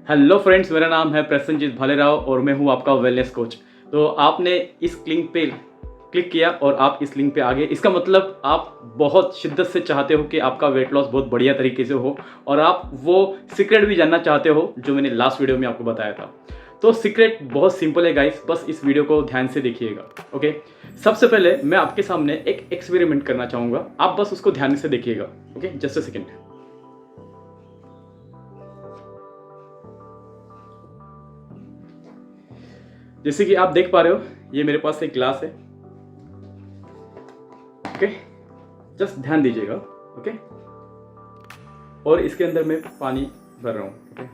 Hello friends, मेरा नाम है प्रसन्नजीत भालेराव और मैं हूं आपका वेलनेस कोच। तो आपने इस लिंक पे क्लिक किया और आप इस लिंक पे आ गए, इसका मतलब आप बहुत शिद्दत से चाहते हो कि आपका वेट लॉस बहुत बढ़िया तरीके से हो और आप वो सीक्रेट भी जानना चाहते हो जो मैंने लास्ट वीडियो में आपको बताया था। तो सीक्रेट बहुत सिंपल है गाइस, बस इस वीडियो को ध्यान से देखिएगा। ओके, सबसे पहले मैं आपके सामने एक एक्सपेरिमेंट करना चाहूँगा, आप बस उसको ध्यान से देखिएगा। Okay, just a second. जैसे कि आप देख पा रहे हो, ये मेरे पास एक ग्लास है। ओके, जस्ट ध्यान दीजिएगा। ओके, और इसके अंदर मैं पानी भर रहा हूँ। ओके,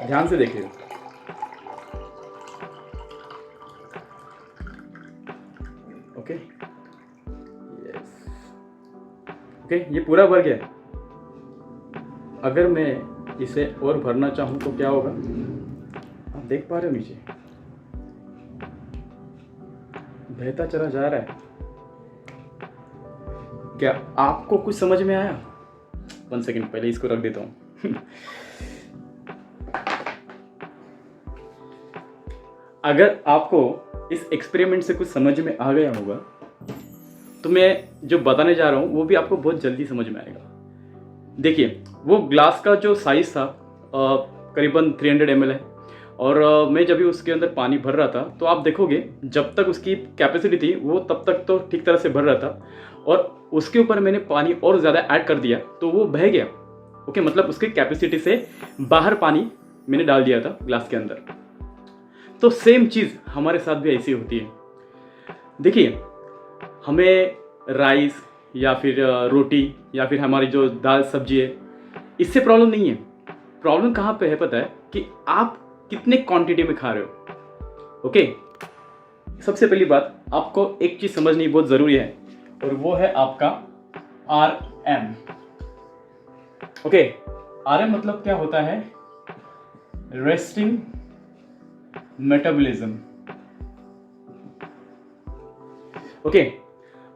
ध्यान से देखिएगा। Okay, yes. ओके, ये पूरा भर गया। अगर मैं इसे और भरना चाहूँ तो क्या होगा, आप देख पा रहे हो नीचे बहता चला जा रहा है। क्या आपको कुछ समझ में आया? 1 सेकेंड, पहले इसको रख देता हूँ। अगर आपको इस एक्सपेरिमेंट से कुछ समझ में आ गया होगा तो मैं जो बताने जा रहा हूँ वो भी आपको बहुत जल्दी समझ में आएगा। देखिए, वो ग्लास का जो साइज़ था करीबन 300 ml है और मैं जब भी उसके अंदर पानी भर रहा था तो आप देखोगे जब तक उसकी कैपेसिटी थी वो तब तक तो ठीक तरह से भर रहा था और उसके ऊपर मैंने पानी और ज़्यादा ऐड कर दिया तो वो बह गया। ओके, मतलब उसके कैपेसिटी से बाहर पानी मैंने डाल दिया था ग्लास के अंदर। तो सेम चीज़ हमारे साथ भी ऐसी होती है। देखिए, हमें राइस या फिर रोटी या फिर हमारी जो दाल सब्जी है, इससे प्रॉब्लम नहीं है। प्रॉब्लम कहाँ पे है पता है? कि आप कितने क्वांटिटी में खा रहे हो। ओके, सबसे पहली बात आपको एक चीज़ समझनी बहुत ज़रूरी है और वो है आपका RM। ओके, RM मतलब क्या होता है? Resting metabolism. ओके,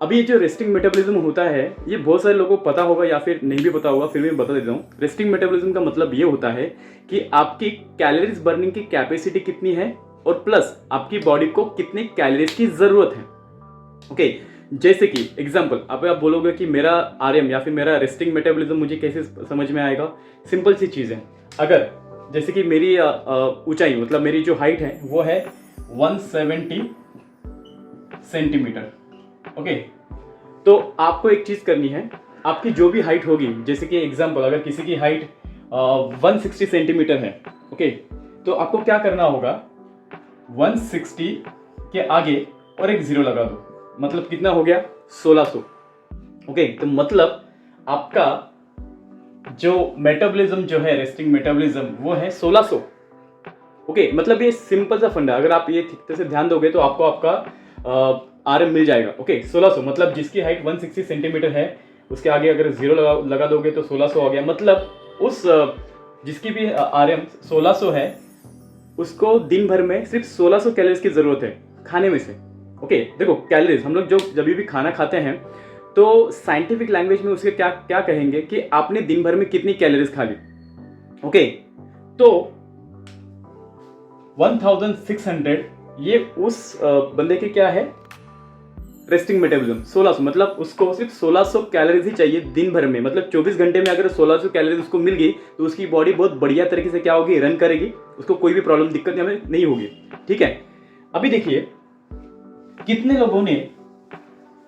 अभी ये जो रेस्टिंग मेटाबॉलिज्म होता है ये बहुत सारे लोगों को पता होगा या फिर नहीं भी पता होगा, फिर भी मैं बता देता हूँ। रेस्टिंग मेटाबॉलिज्म का मतलब ये होता है कि आपकी कैलोरीज बर्निंग की कैपेसिटी कितनी है और प्लस आपकी बॉडी को कितने कैलोरीज की ज़रूरत है। ओके, जैसे कि एग्जांपल, अब आप बोलोगे कि मेरा RM या फिर मेरा रेस्टिंग मेटाबॉलिज्म मुझे कैसे समझ में आएगा? सिंपल सी चीज़ है। अगर जैसे कि मेरी ऊंचाई मतलब मेरी जो हाइट है वो है 170 सेंटीमीटर। ओके, तो आपको एक चीज़ करनी है, आपकी जो भी हाइट होगी, जैसे कि एग्जांपल अगर किसी की हाइट 160 सेंटीमीटर है, ओके, तो आपको क्या करना होगा? 160 के आगे और एक जीरो लगा दो, मतलब कितना हो गया? 1600। ओके, तो मतलब आपका जो मेटाबॉलिज्म जो है, रेस्टिंग मेटाबॉलिज्म, वो है 1600। ओके, मतलब ये सिंपल सा फंडा, अगर आप ये ठीक तरह से ध्यान दोगे तो आपको आपका RM मिल जाएगा। ओके, 1600 मतलब जिसकी हाइट 160 सेंटीमीटर है उसके आगे अगर जीरो लगा दोगे तो 1600 आ गया। मतलब उस जिसकी भी RM 1600 है उसको दिन भर में सिर्फ 1600 कैलोरीज की ज़रूरत है खाने में से। ओके, देखो कैलोरीज, हम लोग जो जब भी खाना खाते हैं तो साइंटिफिक लैंग्वेज में उसके क्या क्या कहेंगे कि आपने दिन भर में कितनी कैलोरीज खा ली। ओके, तो 1600 ये उस बंदे के क्या है? रेस्टिंग मेटाबॉलिज्म 1600, मतलब उसको सिर्फ 1600 कैलोरीज ही चाहिए दिन भर में। मतलब 24 घंटे में अगर 1600 कैलोरीज उसको मिल गई तो उसकी बॉडी बहुत बढ़िया तरीके से क्या होगी? रन करेगी, उसको कोई भी प्रॉब्लम दिक्कत नहीं होगी। ठीक है, अभी देखिए कितने लोगों ने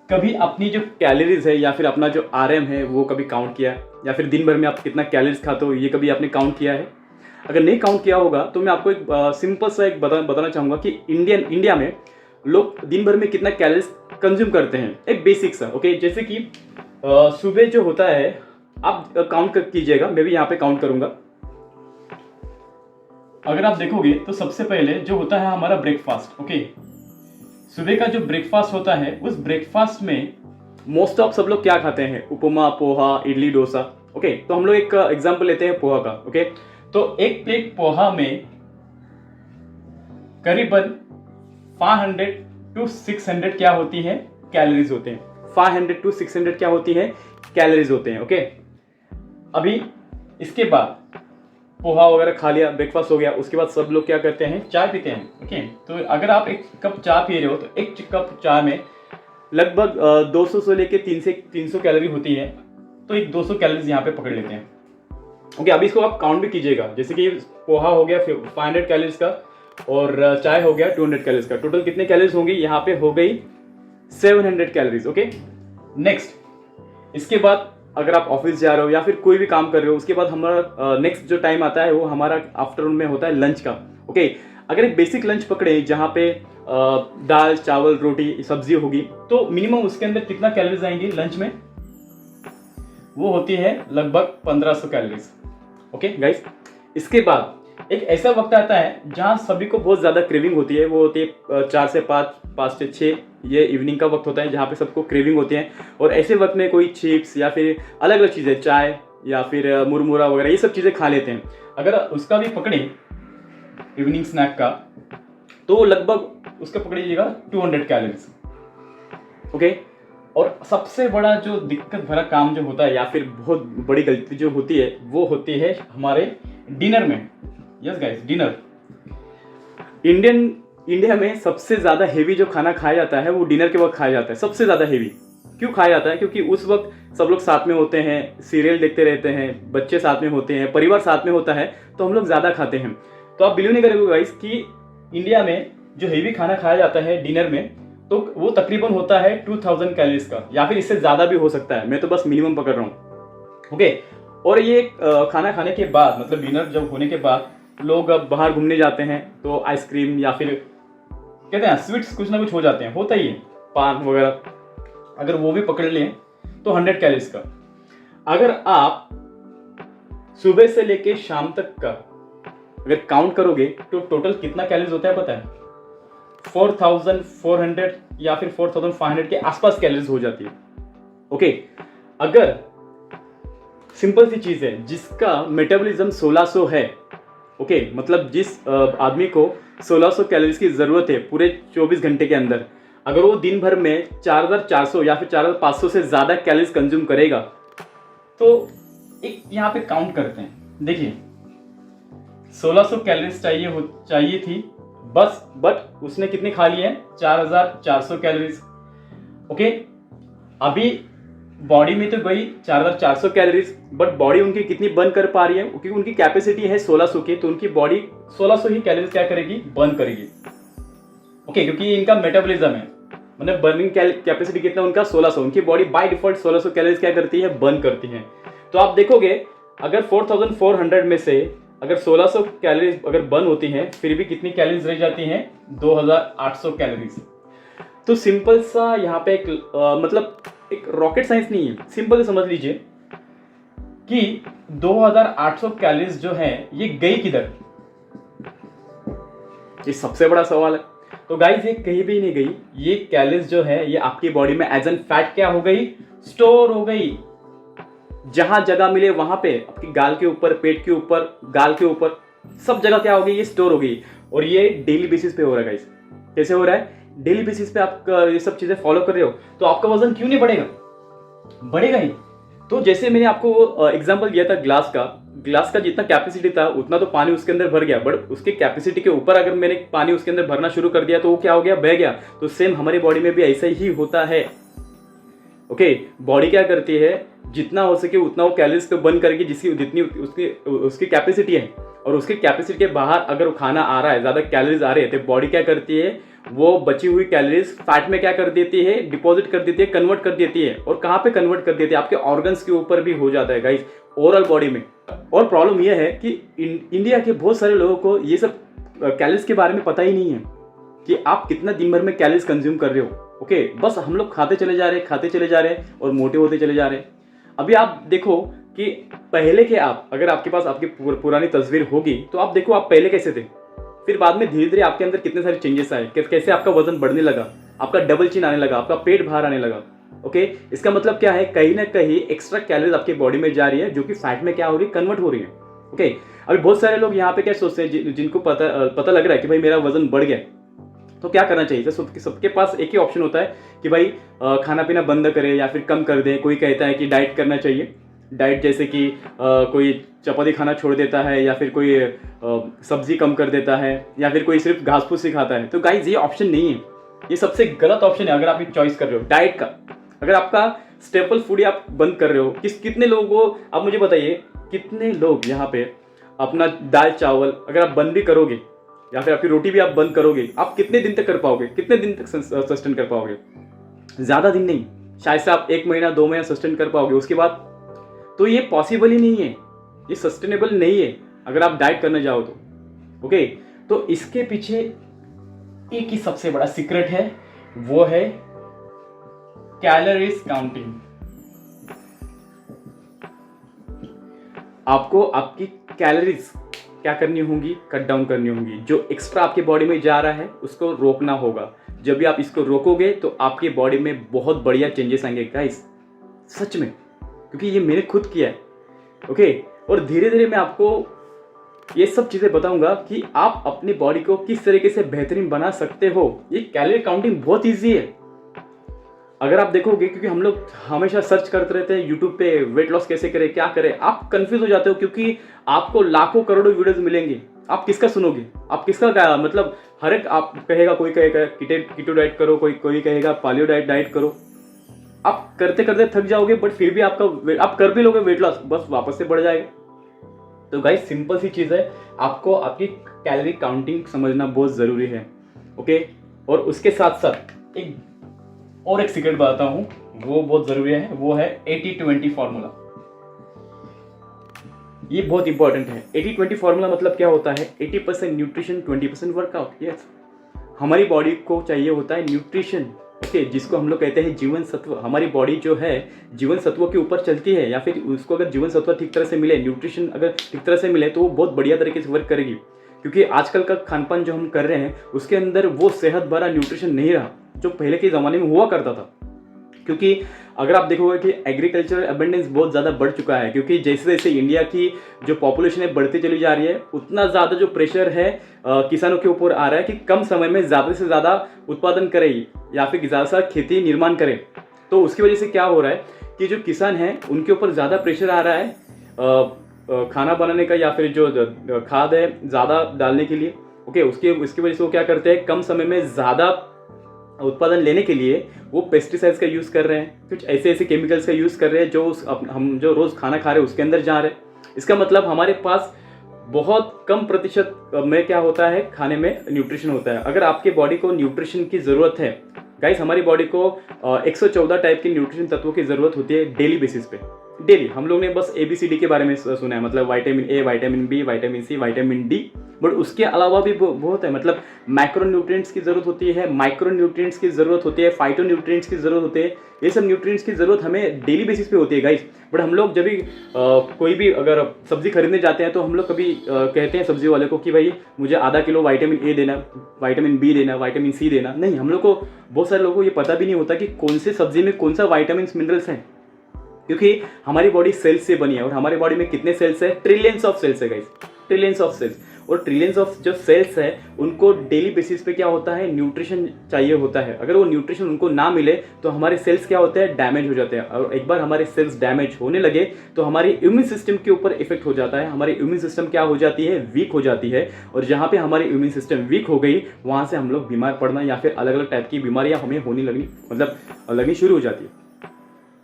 कभी अपनी जो कैलोरीज है या फिर अपना जो RM है वो कभी काउंट किया, या फिर दिन भर में आप कितना कैलोरीज खाते हो ये कभी आपने काउंट किया है? अगर नहीं काउंट किया होगा तो मैं आपको एक सिंपल सा एक बताना चाहूँगा कि इंडिया में लोग दिन भर में कितना कैलोरीज कंज्यूम करते हैं। एक बेसिक सा। ओके, जैसे कि सुबह जो होता है आप काउंट कीजिएगा, मैं भी यहाँ पे काउंट करूँगा। अगर आप देखोगे तो सबसे पहले जो होता है हमारा ब्रेकफास्ट। ओके, सुबह का जो ब्रेकफास्ट होता है उस ब्रेकफास्ट में मोस्ट ऑफ सब लोग क्या खाते हैं? उपमा, पोहा, इडली, डोसा। ओके, तो हम लोग एक एग्जांपल लेते हैं पोहा का। ओके, तो एक प्लेट पोहा में करीबन 500 to 600 क्या होती है? कैलोरीज होते हैं। 500 to 600 क्या होती है? कैलोरीज होते हैं। ओके, अभी इसके बाद पोहा वगैरह खा लिया, ब्रेकफास्ट हो गया, उसके बाद सब लोग क्या करते हैं, चाय पीते हैं। ओके, तो अगर आप एक कप चाय पी रहे हो तो एक कप चाय में लगभग 200 से लेके 300 कैलोरी होती है। तो एक 200 कैलोरीज यहाँ पे पकड़ लेते हैं। ओके, अभी इसको आप काउंट भी कीजिएगा, जैसे कि पोहा हो गया 500 कैलोरीज का और चाय हो गया 200 कैलोरीज का। टोटल कितने कैलोरीज होंगी, यहाँ पे हो गई 700 कैलोरीज। ओके, नेक्स्ट इसके बाद अगर आप ऑफिस जा रहे हो या फिर कोई भी काम कर रहे हो, उसके बाद हमारा नेक्स्ट जो टाइम आता है वो हमारा आफ्टरनून में होता है लंच का। ओके, अगर एक बेसिक लंच पकड़े जहाँ पे दाल चावल रोटी सब्जी होगी, तो मिनिमम उसके अंदर कितना कैलोरीज आएंगी लंच में, वो होती है लगभग 1500 कैलोरीज। ओके गाइस, इसके बाद एक ऐसा वक्त आता है जहाँ सभी को बहुत ज़्यादा क्रेविंग होती है, वो होती है 4 से 5, 5 से 6, ये इवनिंग का वक्त होता है जहाँ पे सबको क्रेविंग होती है। और ऐसे वक्त में कोई चिप्स या फिर अलग अलग चीज़ें, चाय या फिर मुरमुरा वगैरह ये सब चीज़ें खा लेते हैं। अगर उसका भी पकड़ें इवनिंग स्नैक का, तो लगभग उसका पकड़िएगा 200 कैलोरीज। ओके, और सबसे बड़ा जो दिक्कत भरा काम जो होता है या फिर बहुत बड़ी गलती जो होती है, वो होती है हमारे डिनर में। Yes guys, dinner. इंडिया में सबसे ज़्यादा हेवी जो खाना खाया जाता है वो डिनर के वक्त खाया जाता है। सबसे ज़्यादा हेवी क्यों खाया जाता है, क्योंकि उस वक्त सब लोग साथ में होते हैं, सीरियल देखते रहते हैं, बच्चे साथ में होते हैं, परिवार साथ में होता है, तो हम लोग ज़्यादा खाते हैं। तो आप बिलीव नहीं करोगे गाइस कि इंडिया में जो हेवी खाना खाया जाता है डिनर में, तो वो तकरीबन होता है 2000 कैलोरीज का, या फिर इससे ज़्यादा भी हो सकता है, मैं तो बस मिनिमम पकड़ रहा हूँ। ओके, और ये खाना खाने के बाद, मतलब डिनर जब होने के बाद लोग अब बाहर घूमने जाते हैं, तो आइसक्रीम या फिर कहते हैं स्वीट्स कुछ ना कुछ हो जाते हैं, होता ही है, पान वगैरह, अगर वो भी पकड़ लें तो 100 कैलोरीज का। अगर आप सुबह से लेके शाम तक का अगर काउंट करोगे तो टोटल कितना कैलोरीज होता है पता है, 4400 या फिर 4500 के आसपास कैलोरीज हो जाती है। ओके, अगर सिंपल सी चीज है जिसका मेटाबॉलिज्म 1600 है, ओके, मतलब जिस आदमी को 1600 कैलोरीज की जरूरत है पूरे 24 घंटे के अंदर, अगर वो दिन भर में 4400 या फिर 4500 से ज्यादा कैलोरीज कंज्यूम करेगा, तो एक यहाँ पे काउंट करते हैं। देखिए 1600 कैलोरीज चाहिए थी बस, बट उसने कितनी खा ली है, 4400 कैलोरीज। ओके, अभी बॉडी में तो गई 4400 कैलोरीज, बट बॉडी उनकी कितनी बर्न कर पा रही है, क्योंकि उनकी कैपेसिटी है 1600 की, तो उनकी बॉडी 1600 ही कैलोरीज क्या करेगी, बर्न करेगी। ओके, क्योंकि इनका मेटाबॉलिज्म है, मतलब बर्निंग कैपेसिटी कितना उनका 1600, उनकी बॉडी बाय डिफॉल्ट 1600 कैलोरीज क्या करती है, बर्न करती है। तो आप देखोगे अगर 4400 में से अगर 1600 कैलोरीज अगर बर्न होती हैं, फिर भी कितनी कैलोरीज रह जाती हैं, 2800 कैलोरीज। तो सिंपल सा यहाँ पे एक मतलब एक रॉकेट साइंस नहीं है, सिंपल से समझ लीजिए कि 2800 कैलोरीज जो है ये गई किधर, ये सबसे बड़ा सवाल है। तो गाइस ये कहीं भी नहीं गई, ये कैलोरीज जो है ये आपकी बॉडी में एज एन फैट क्या हो गई, स्टोर हो गई। जहां जगह मिले वहां पे, आपकी गाल के ऊपर, पेट के ऊपर, गाल के ऊपर, सब जगह क्या हो गई, ये स्टोर हो गई। और ये डेली बेसिस पे हो रहा है गाइस। कैसे हो रहा है, डेली बेसिस पे आप ये सब चीजें फॉलो कर रहे हो, तो आपका वजन क्यों नहीं बढ़ेगा, बढ़ेगा ही। तो जैसे मैंने आपको एग्जांपल दिया था ग्लास का जितना कैपेसिटी था उतना तो पानी उसके अंदर भर गया, बट उसके कैपेसिटी के ऊपर अगर मैंने पानी उसके अंदर भरना शुरू कर दिया तो वो क्या हो गया, बह गया। तो सेम हमारी बॉडी में भी ऐसा ही होता है। ओके, बॉडी क्या करती है, जितना हो सके उतना वो कैलोरीज को बर्न करेगी, जिसकी जितनी उसकी कैपेसिटी है, और उसके कैपेसिटी के बाहर अगर वो खाना आ रहा है, ज्यादा कैलोरीज आ रहे हैं, तो बॉडी क्या करती है, वो बची हुई कैलोरीज फैट में क्या कर देती है, डिपॉजिट कर देती है, कन्वर्ट कर देती है। और कहाँ पे कन्वर्ट कर देती है, आपके ऑर्गन्स के ऊपर भी हो जाता है गाइस, ओवरऑल बॉडी में। और प्रॉब्लम यह है कि इंडिया के बहुत सारे लोगों को ये सब कैलोरीज के बारे में पता ही नहीं है कि आप कितना दिन भर में कैलोरीज कंज्यूम कर रहे हो। ओके, बस हम लोग खाते चले जा रहे हैं और मोटे होते चले जा रहे हैं। अभी आप देखो कि पहले के आप, अगर आपके पास आपकी पुरानी तस्वीर होगी तो आप देखो आप पहले कैसे थे, फिर बाद में धीरे धीरे आपके अंदर कितने सारे चेंजेस आए, कैसे आपका वजन बढ़ने लगा, आपका डबल चिन आने लगा, आपका पेट बाहर आने लगा। ओके, इसका मतलब क्या है, कहीं ना कहीं एक्स्ट्रा कैलोरीज आपकी बॉडी में जा रही है, जो कि फैट में क्या हो रही है, कन्वर्ट हो रही है। ओके, अभी बहुत सारे लोग यहाँ पे क्या सोचते हैं, जिनको पता लग रहा है कि भाई मेरा वजन बढ़ गया, तो क्या करना चाहिए। सबके पास एक ही ऑप्शन होता है कि भाई खाना पीना बंद करें या फिर कम कर दें। कोई कहता है कि डाइट करना चाहिए, डाइट, जैसे कि कोई चपाती खाना छोड़ देता है, या फिर कोई सब्जी कम कर देता है, या फिर कोई सिर्फ घास फूस ही खाता है, तो गाइज ये ऑप्शन नहीं है, ये सबसे गलत ऑप्शन है अगर आप ये चॉइस कर रहे हो डाइट का। अगर आपका स्टेपल फूड आप बंद कर रहे हो, कितने लोगों को आप मुझे बताइए, कितने लोग यहाँ पे अपना दाल चावल अगर आप बंद भी करोगे, या फिर आपकी रोटी भी आप बंद करोगे, आप कितने दिन तक कर पाओगे, कितने दिन तक सस्टेन कर पाओगे? ज़्यादा दिन नहीं, शायद से आप 1 महीना 2 महीना सस्टेन कर पाओगे, उसके बाद तो ये पॉसिबल ही नहीं है, ये सस्टेनेबल नहीं है अगर आप डाइट करने जाओ तो। ओके, तो इसके पीछे एक ही सबसे बड़ा सीक्रेट है, वो है कैलोरीज काउंटिंग। आपको आपकी कैलोरीज क्या करनी होंगी? कट डाउन करनी होंगी। जो एक्स्ट्रा आपके बॉडी में जा रहा है उसको रोकना होगा। जब भी आप इसको रोकोगे तो आपकी बॉडी में बहुत बढ़िया चेंजेस आएंगे गाइस, सच में, क्योंकि ये मैंने खुद किया है। ओके, और धीरे धीरे मैं आपको ये सब चीज़ें बताऊंगा कि आप अपनी बॉडी को किस तरीके से बेहतरीन बना सकते हो। ये कैलोरी काउंटिंग बहुत ईजी है अगर आप देखोगे, क्योंकि हम लोग हमेशा सर्च करते रहते हैं यूट्यूब पे वेट लॉस कैसे करें, क्या करें, आप कंफ्यूज हो जाते हो क्योंकि आपको लाखों करोड़ों वीडियोस मिलेंगे, आप किसका सुनोगे, आप किसका मतलब हर एक आप कहेगा, कोई कहेगा कीटो डाइट करो, कोई कहेगा पालियो डाइट करो। आप करते करते थक जाओगे, बट फिर भी आप कर भी लोगे वेट लॉस, बस वापस से बढ़ जाएगा। तो गाइस सिंपल सी चीज़ है, आपको आपकी कैलोरी काउंटिंग समझना बहुत ज़रूरी है। ओके, और उसके साथ साथ एक सीक्रेट बताता हूं, वो बहुत ज़रूरी है, वो है 80-20 फार्मूला। ये बहुत इंपॉर्टेंट है। 80-20 फार्मूला मतलब क्या होता है? 80% न्यूट्रिशन, 20% वर्कआउट। यस, हमारी बॉडी को चाहिए होता है न्यूट्रिशन, ओके, जिसको हम लोग कहते हैं जीवन सत्व। हमारी बॉडी जो है जीवन सत्व के ऊपर चलती है, या फिर उसको अगर जीवन सत्व ठीक तरह से मिले, न्यूट्रिशन अगर ठीक तरह से मिले, तो वो बहुत बढ़िया तरीके से वर्क करेगी। क्योंकि आजकल का खान पान जो हम कर रहे हैं उसके अंदर वो सेहत भरा न्यूट्रिशन नहीं रहा जो पहले के ज़माने में हुआ करता था। क्योंकि अगर आप देखोगे कि एग्रीकल्चर अबंडेंस बहुत ज़्यादा बढ़ चुका है, क्योंकि जैसे जैसे इंडिया की जो पॉपुलेशन है बढ़ती चली जा रही है, उतना ज़्यादा जो प्रेशर है किसानों के ऊपर आ रहा है कि कम समय में ज़्यादा से ज़्यादा उत्पादन करें या फिर ज़्यादा से ज़्यादा खेती निर्माण करें। तो उसकी वजह से क्या हो रहा है कि जो किसान हैं उनके ऊपर ज़्यादा प्रेशर आ रहा है खाना बनाने का, या फिर जो खाद है ज़्यादा डालने के लिए। ओके, उसकी वजह से वो क्या करते हैं, कम समय में ज़्यादा उत्पादन लेने के लिए वो पेस्टिसाइड्स का यूज़ कर रहे हैं, कुछ ऐसे ऐसे केमिकल्स का यूज़ कर रहे हैं जो हम जो रोज़ खाना खा रहे हैं उसके अंदर जा रहे हैं। इसका मतलब हमारे पास बहुत कम प्रतिशत में क्या होता है, खाने में न्यूट्रिशन होता है। अगर आपके बॉडी को न्यूट्रिशन की ज़रूरत है गाइस, हमारी बॉडी को 114 टाइप के न्यूट्रिशन तत्वों की ज़रूरत होती है डेली बेसिस पे। डेली हम लोग ने बस ABCD के बारे में सुना है, मतलब vitamin A, vitamin B, vitamin C, vitamin D, but उसके अलावा भी बहुत है। मतलब माइक्रो न्यूट्रिएंट्स की ज़रूरत होती है, माइक्रो न्यूट्रिएंट्स की ज़रूरत होती है, फाइटो न्यूट्रिएंट्स की ज़रूरत होती है। ये सब न्यूट्रिएंट्स की ज़रूरत हमें डेली बेसिस पे होती है गाइस। बट हम लोग जब भी कोई भी अगर सब्जी खरीदने जाते हैं तो हम लोग कभी कहते हैं सब्जी वाले को कि भाई मुझे आधा किलो विटामिन A देना, विटामिन B देना, विटामिन C देना। नहीं, हम लोग को, बहुत सारे लोगों को ये पता भी नहीं होता कि कौन से सब्जी में कौन सा विटामिन मिनरल्स हैं, क्योंकि हमारी बॉडी सेल्स से बनी है। और हमारी बॉडी में कितने सेल्स है? ट्रिलियंस ऑफ सेल्स है गाइस, ट्रिलियंस ऑफ सेल्स। और ट्रिलियंस ऑफ जो सेल्स है उनको डेली बेसिस पे क्या होता है, न्यूट्रिशन चाहिए होता है। अगर वो न्यूट्रिशन उनको ना मिले तो हमारे सेल्स क्या होते हैं, डैमेज हो जाते हैं। और एक बार हमारे सेल्स डैमेज होने लगे तो हमारी इम्यून सिस्टम के ऊपर इफेक्ट हो जाता है। हमारी इम्यून सिस्टम क्या हो जाती है, वीक हो जाती है। और जहाँ पे हमारी इम्यून सिस्टम वीक हो गई, वहाँ से हम लोग बीमार पड़ना या फिर अलग अलग टाइप की बीमारियाँ हमें होने लगनी शुरू हो जाती है।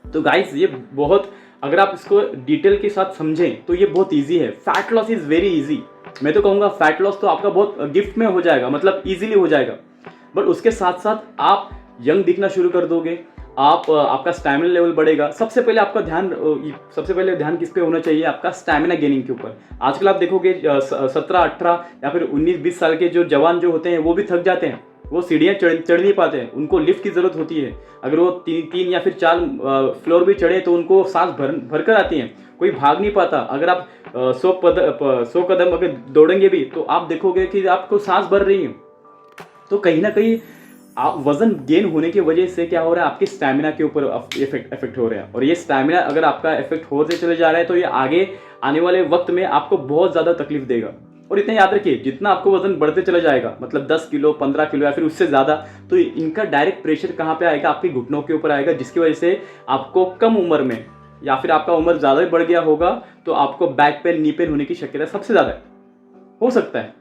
तो गाइस ये बहुत, अगर आप इसको डिटेल के साथ समझें तो ये बहुत इजी है। Fat loss is very easy. मैं तो कहूँगा फैट लॉस तो आपका बहुत गिफ्ट में हो जाएगा, मतलब इजीली हो जाएगा। बट उसके साथ साथ आप यंग दिखना शुरू कर दोगे, आपका स्टैमिना लेवल बढ़ेगा। सबसे पहले ध्यान किस पे होना चाहिए, आपका स्टैमिना गेनिंग के ऊपर। आजकल आप देखोगे 17, 18 या फिर 19, 20 साल के जो जवान जो होते हैं वो भी थक जाते हैं, वो सीढ़ियाँ चढ़ नहीं पाते हैं, उनको लिफ्ट की ज़रूरत होती है। अगर वो 3 या फिर 4 फ्लोर भी चढ़े तो उनको सांस भर कर आती हैं, कोई भाग नहीं पाता। अगर आप 100 कदम अगर दौड़ेंगे भी तो आप देखोगे कि आपको सांस भर रही है। तो कहीं ना कहीं वजन गेन होने की वजह से क्या हो रहा है, आपके स्टैमिना के ऊपर इफेक्ट हो रहा है। और ये स्टैमिना अगर आपका इफेक्ट होते चले जा रहा है तो ये आगे आने वाले वक्त में आपको बहुत ज़्यादा तकलीफ देगा। और इतना याद रखिए, जितना आपको वजन बढ़ते चला जाएगा, मतलब 10 किलो, 15 किलो या फिर उससे ज़्यादा, तो इनका डायरेक्ट प्रेशर कहाँ पे आएगा, आपके घुटनों के ऊपर आएगा, जिसकी वजह से आपको कम उम्र में या फिर आपका उम्र ज़्यादा ही बढ़ गया होगा तो आपको बैक पेन, नी पेन होने की शक्यता सबसे ज़्यादा है, हो सकता है।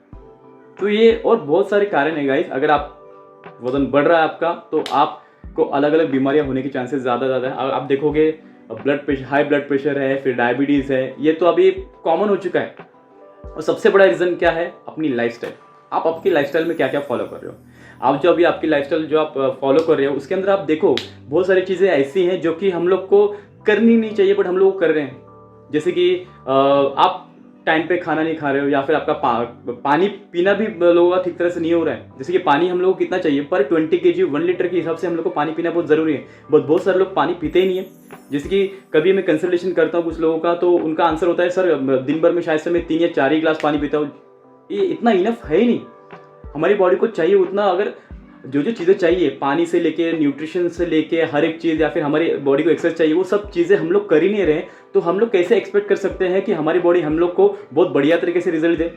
तो ये और बहुत सारे कारण है गाइस। अगर आप वजन बढ़ रहा है आपका तो आपको अलग अलग बीमारियां होने के चांसेस ज़्यादा है। आप देखोगे blood pressure, high blood pressure है, फिर डायबिटीज़ है, ये तो अभी कॉमन हो चुका है। और सबसे बड़ा रीज़न क्या है? अपनी लाइफस्टाइल। आप आपकी लाइफस्टाइल में क्या क्या फॉलो कर रहे हो? आप जो अभी आपकी लाइफस्टाइल जो आप फॉलो कर रहे हो उसके अंदर आप देखो बहुत सारी चीज़ें ऐसी हैं जो कि हम लोग को करनी नहीं चाहिए बट हम लोग कर रहे हैं। जैसे कि आप टाइम पे खाना नहीं खा रहे हो, या फिर आपका पानी पीना भी लोगों का ठीक तरह से नहीं हो रहा है। जैसे कि पानी हम लोग को कितना चाहिए पर 20 kg 1 लीटर के हिसाब से हम लोग को पानी पीना बहुत ज़रूरी है। बहुत सारे लोग पानी पीते ही नहीं है। जैसे कि कभी मैं कंसल्टेशन करता हूँ कुछ लोगों का तो उनका आंसर होता है सर दिन भर में शायद से मैं 3 या 4 ही गिलास पानी पीता हूँ। ये इतना इनफ है ही नहीं। हमारी बॉडी को चाहिए उतना। अगर जो चीज़ें चाहिए पानी से लेके न्यूट्रिशन से लेके हर एक चीज़, या फिर हमारी बॉडी को एक्सरसाइज चाहिए, वो सब चीज़ें हम लोग कर ही नहीं रहे तो हम लोग कैसे एक्सपेक्ट कर सकते हैं कि हमारी बॉडी हम लोग को बहुत बढ़िया तरीके से रिजल्ट दे?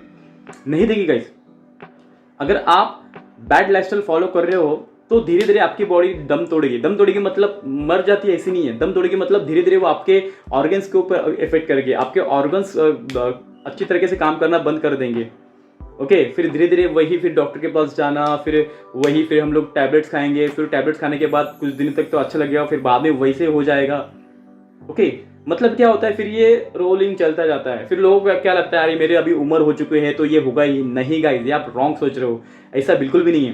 नहीं देगी गाइस। अगर आप बैड लाइफस्टाइल फॉलो कर रहे हो तो धीरे धीरे आपकी बॉडी दम तोड़ेगी। दम तोड़ेगी मतलब मर जाती है ऐसी नहीं है। दम तोड़ेगी मतलब धीरे धीरे वो आपके ऑर्गन्स के ऊपर इफेक्ट करेगी। आपके ऑर्गन्स अच्छी तरीके से काम करना बंद कर देंगे। ओके, फिर धीरे धीरे वही फिर डॉक्टर के पास जाना, फिर हम लोग टैबलेट्स खाएंगे। फिर टैबलेट्स खाने के बाद कुछ दिन तक तो अच्छा लगेगा, फिर बाद में वैसे हो जाएगा। ओके, मतलब क्या होता है फिर ये रोलिंग चलता जाता है। फिर लोगों को क्या लगता है अरे मेरे अभी उम्र हो चुकी है तो ये होगा ही नहीं। गाइस, ये आप रॉन्ग सोच रहे हो, ऐसा बिल्कुल भी नहीं है।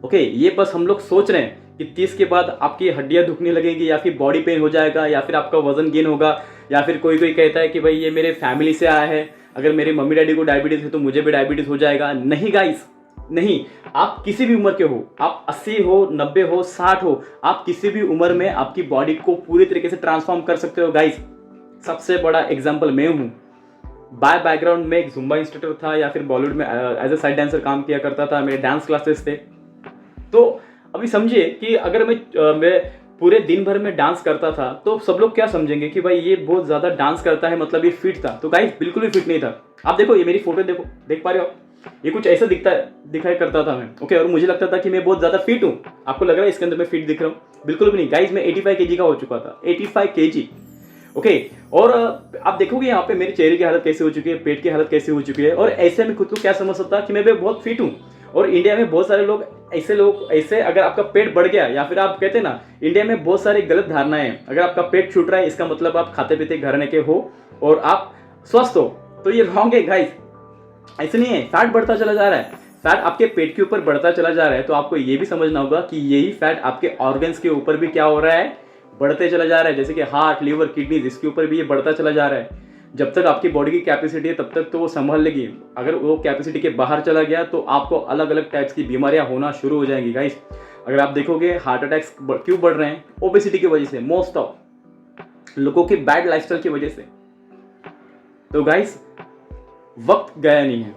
ओके, ये बस हम लोग सोच रहे हैं कि 30 के बाद आपकी हड्डियां दुखने लगेंगी, या फिर बॉडी पेन हो जाएगा, या फिर आपका वजन गेन होगा, या फिर कोई कहता है कि भाई ये मेरे फैमिली से आया है, अगर मेरे मम्मी डैडी को डायबिटीज़ है तो मुझे भी डायबिटीज़ हो जाएगा। नहीं गाइस, नहीं। आप किसी भी उम्र के हो, आप 80 हो, 90 हो, 60 हो, आप किसी भी उम्र में आपकी बॉडी को पूरी तरीके से ट्रांसफॉर्म कर सकते हो गाइस। सबसे बड़ा एग्जाम्पल मैं हूँ। बाय बैकग्राउंड में एक जुम्बा इंस्ट्रक्टर था, या फिर बॉलीवुड में एज ए साइड डांसर काम किया करता था। मेरे डांस क्लासेस थे। तो अभी समझिए कि अगर मैं पूरे दिन भर में डांस करता था तो सब लोग क्या समझेंगे कि भाई ये बहुत ज़्यादा डांस करता है, मतलब ये फिट था। तो गाइस बिल्कुल भी फिट नहीं था। आप देखो ये मेरी फोटो देखो, देख पा रहे हो? ये कुछ ऐसा दिखाई करता था मैं। ओके, और मुझे लगता था कि मैं बहुत ज़्यादा फिट हूँ। आपको लग रहा है इसके अंदर मैं फिट दिख रहा हूँ? बिल्कुल भी नहीं गाइस, मैं 85 kg का हो चुका था। 85 kg। ओके, और आप देखोगे यहाँ पे मेरे चेहरे की हालत कैसे हो चुकी है, पेट की हालत कैसे हो चुकी है। और ऐसे में खुद को क्या समझ सकता कि मैं बहुत फिट हूँ। और इंडिया में बहुत सारे लोग ऐसे अगर आपका पेट बढ़ गया, या फिर आप कहते हैं ना, इंडिया में बहुत सारी गलत धारणाएं हैं। अगर आपका पेट छूट रहा है इसका मतलब आप खाते पीते घराने के हो और आप स्वस्थ हो, तो ये रॉन्ग है गाइस। ऐसे नहीं है। फैट बढ़ता चला जा रहा है, फैट आपके पेट के ऊपर बढ़ता चला जा रहा है। तो आपको ये भी समझना होगा कि यही फैट आपके ऑर्गन्स के ऊपर भी क्या हो रहा है, बढ़ते चला जा रहा है। जैसे कि हार्ट, लीवर, किडनी, इसके ऊपर भी ये बढ़ता चला जा रहा है। जब तक आपकी बॉडी की कैपेसिटी है तब तक तो वो संभाल लेगी। अगर वो कैपेसिटी के बाहर चला गया तो आपको अलग अलग टाइप्स की बीमारियां होना शुरू हो जाएंगी गाइस। अगर आप देखोगे हार्ट अटैक्स क्यों बढ़ रहे हैं? ओबेसिटी की वजह से, मोस्ट ऑफ लोगों की बैड लाइफस्टाइल की वजह से। तो गाइस, वक्त गया नहीं है,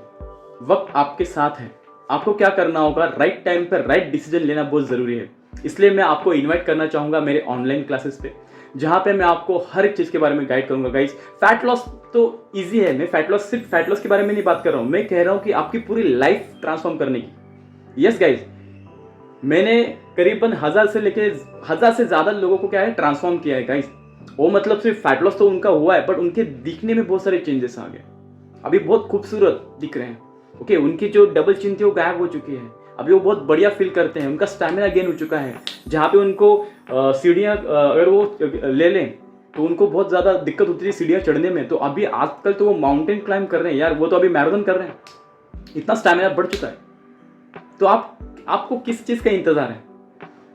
वक्त आपके साथ है। आपको क्या करना होगा, राइट टाइम पर राइट डिसीजन लेना बहुत ज़रूरी है। इसलिए मैं आपको इनवाइट करना चाहूँगा मेरे ऑनलाइन क्लासेस पे, जहाँ पे मैं आपको हर एक चीज़ के बारे में गाइड करूँगा गाइस। फैट लॉस तो इजी है। मैं सिर्फ फैट लॉस के बारे में नहीं बात कर रहा हूँ, मैं कह रहा हूँ कि आपकी पूरी लाइफ ट्रांसफॉर्म करने की। यस गाइस, मैंने करीबन 1000 से ज़्यादा लोगों को क्या है ट्रांसफॉर्म किया है गाइस। वो मतलब सिर्फ फैट लॉस तो उनका हुआ है, बट उनके दिखने में बहुत सारे चेंजेस आ गए। अभी बहुत खूबसूरत दिख रहे हैं। ओके, उनकी जो डबल चिन थी वो गायब हो चुकी है। अभी वो बहुत बढ़िया फील करते हैं। उनका स्टैमिना गेन हो चुका है। जहाँ पे उनको सीढ़ियाँ अगर वो ले लें तो उनको बहुत ज़्यादा दिक्कत होती थी सीढ़ियाँ चढ़ने में, तो अभी आजकल तो वो माउंटेन क्लाइंब कर रहे हैं यार। वो तो अभी मैराथन कर रहे हैं, इतना स्टैमिना बढ़ चुका है। तो आपको किस चीज़ का इंतज़ार है?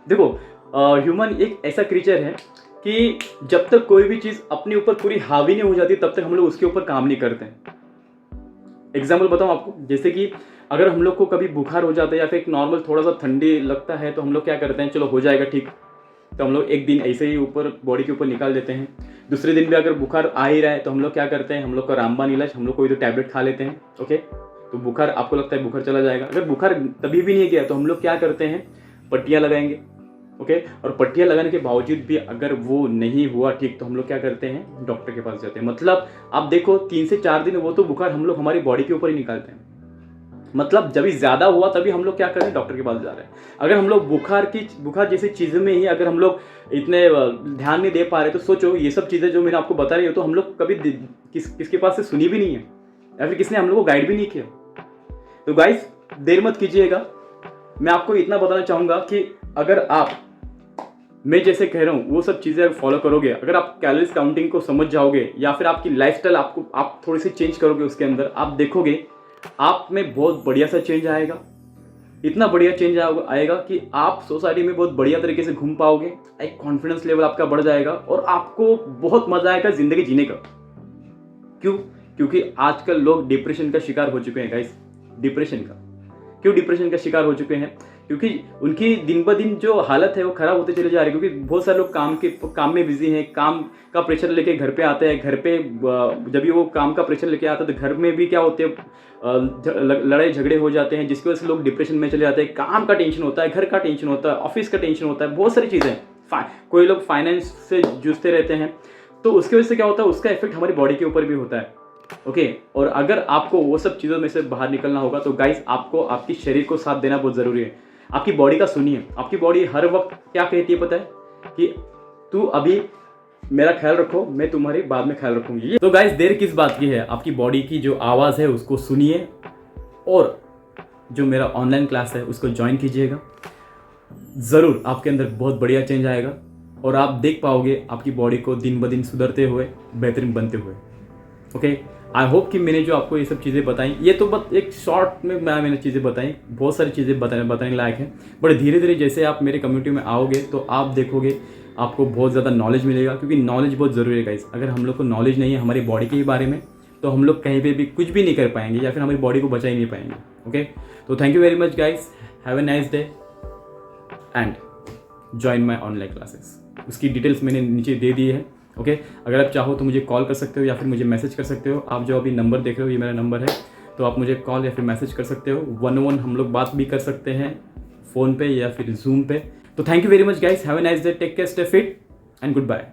देखो, ह्यूमन एक ऐसा क्रीचर है कि जब तक कोई भी चीज़ अपने ऊपर पूरी हावी नहीं हो जाती तब तक हम लोग उसके ऊपर काम नहीं करते हैं। एग्जाम्पल बताऊँ आपको, जैसे कि अगर हम लोग को कभी बुखार हो जाता है या फिर एक नॉर्मल थोड़ा सा ठंडी लगता है तो हम लोग क्या करते हैं, चलो हो जाएगा ठीक, तो हम लोग एक दिन ऐसे ही ऊपर बॉडी के ऊपर निकाल देते हैं। दूसरे दिन भी अगर बुखार आ ही रहा है तो हम लोग क्या करते हैं, हम लोग का रामबाण इलाज, हम लोग कोई तो टैबलेट खा लेते हैं। ओके, तो बुखार आपको लगता है बुखार चला जाएगा। अगर बुखार तभी भी नहीं गया तो हम लोग क्या करते हैं, पट्टियाँ लगाएंगे। ओके, और पट्टियाँ लगाने के बावजूद भी अगर वो नहीं हुआ ठीक तो हम लोग क्या करते हैं, डॉक्टर के पास जाते हैं। मतलब आप देखो 3 से 4 दिन वो तो बुखार हम लोग हमारी बॉडी के ऊपर ही निकालते हैं। मतलब जब भी ज़्यादा हुआ तभी हम लोग क्या कर रहे हैं, डॉक्टर के पास जा रहे हैं। अगर हम लोग बुखार जैसी चीज़ों में ही अगर हम लोग इतने ध्यान नहीं दे पा रहे, तो सोचो ये सब चीज़ें जो मैंने आपको बता रही हूँ तो हम लोग कभी किसके पास से सुनी भी नहीं है, या फिर किसने हम लोग को गाइड भी नहीं किया। तो गाइस देर मत कीजिएगा। मैं आपको इतना बताना चाहूँगा कि अगर आप मैं जैसे कह रहा हूँ वो सब चीज़ें अगर फॉलो करोगे, अगर आप कैलोरीज काउंटिंग को समझ जाओगे या फिर आपकी लाइफस्टाइल आप थोड़ी सी चेंज करोगे, उसके अंदर आप देखोगे आप में बहुत बढ़िया सा चेंज आएगा। इतना बढ़िया चेंज आएगा कि आप सोसाइटी में बहुत बढ़िया तरीके से घूम पाओगे, एक कॉन्फिडेंस लेवल आपका बढ़ जाएगा और आपको बहुत मजा आएगा जिंदगी जीने का। क्यों? क्योंकि आजकल लोग डिप्रेशन का शिकार हो चुके हैं गाइस। डिप्रेशन का शिकार हो चुके हैं? क्योंकि उनकी दिन ब दिन जो हालत है वो खराब होते चले जा रही है। क्योंकि बहुत सारे लोग काम में बिजी हैं, काम का प्रेशर लेके घर पे आते हैं। घर पे जब भी वो काम का प्रेशर लेके आते हैं तो घर में भी क्या होते हैं, लड़ाई झगड़े हो जाते हैं, जिसकी वजह से लोग डिप्रेशन में चले जाते हैं। काम का टेंशन होता है, घर का टेंशन होता है, ऑफिस का टेंशन होता है, बहुत सारी चीज़ें। कोई लोग फाइनेंस से जूझते रहते हैं, तो उसकी वजह से क्या होता है, उसका इफेक्ट हमारी बॉडी के ऊपर भी होता है। ओके और अगर आपको वो सब चीज़ों में से बाहर निकलना होगा तो गाइस आपको आपकी शरीर को साथ देना बहुत ज़रूरी है। आपकी बॉडी का सुनिए। आपकी बॉडी हर वक्त क्या कहती है पता है, कि तू अभी मेरा ख्याल रखो, मैं तुम्हारी बाद में ख्याल रखूंगी। तो गाइस देर किस बात की है, आपकी बॉडी की जो आवाज़ है उसको सुनिए और जो मेरा ऑनलाइन क्लास है उसको ज्वाइन कीजिएगा। ज़रूर आपके अंदर बहुत बढ़िया चेंज आएगा और आप देख पाओगे आपकी बॉडी को दिन ब दिन सुधरते हुए, बेहतरीन बनते हुए। ओके आई होप कि मैंने जो आपको ये सब चीज़ें बताई, ये तो बस एक शॉर्ट में मैंने चीज़ें बताई, बहुत सारी चीज़ें बताने लायक है। बट धीरे धीरे जैसे आप मेरे कम्युनिटी में आओगे तो आप देखोगे आपको बहुत ज़्यादा नॉलेज मिलेगा, क्योंकि नॉलेज बहुत ज़रूरी है गाइस। अगर हम लोग को नॉलेज नहीं है हमारी बॉडी के बारे में तो हम लोग कहीं पे भी कुछ भी नहीं कर पाएंगे या फिर हमारी बॉडी को बचा ही नहीं पाएंगे। ओके तो thank you very much guys, have a nice day and join my online classes. उसकी डिटेल्स मैंने नीचे दे दी है। ओके अगर आप चाहो तो मुझे कॉल कर सकते हो या फिर मुझे मैसेज कर सकते हो। आप जो अभी नंबर देख रहे हो ये मेरा नंबर है, तो आप मुझे कॉल या फिर मैसेज कर सकते हो। 1-on-1 हम लोग बात भी कर सकते हैं फ़ोन पे या फिर जूम पे। तो thank you very much guys, have a nice day, take care, stay fit and good bye.